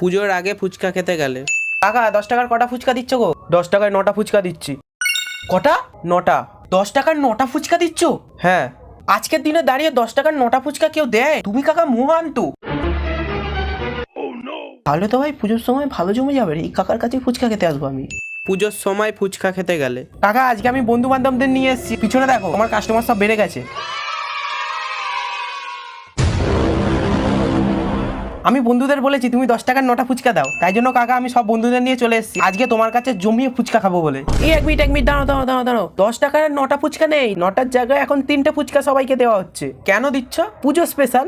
পুজোর আগে ফুচকা খেতে গেলে। কাকা 10 টাকার কটা ফুচকা দিচ্ছ গো? 10 টাকায় 9টা ফুচকা দিচ্ছি। কটা? 9টা। 10 টাকার 9টা ফুচকা দিচ্ছ? হ্যাঁ। আজকের দিনে দাঁড়িয়ে 10 টাকার 9টা ফুচকা কেউ দেয়? তুমি কাকা মহান তো। তাহলে তো ভাই পুজোর সময় ভালো জমে যাবে রে। এই কাকার কাছে ফুচকা খেতে আসবো আমি। পুজোর সময় ফুচকা খেতে গেলে। কাকা আজকে আমি বন্ধু বান্ধবদের নিয়ে এসেছি, পিছনে দেখো আমার কাস্টমার সব বেড়ে গেছে। আমি বন্ধুদের বলেছি তুমি 10 টাকার 9টা ফুচকা দাও, তাই জন্য কাকা আমি সব বন্ধুদের নিয়ে চলে এসেছি আজকে তোমার কাছে জমিয়ে ফুচকা খাবো বলে। এই এক মিনিট দাঁড়াও 10 টাকার 9টা ফুচকা নেই, 9টার জায়গায় এখন 3টে ফুচকা সবাইকে দেওয়া হচ্ছে। কেন দিচ্ছ? পুজো স্পেশাল।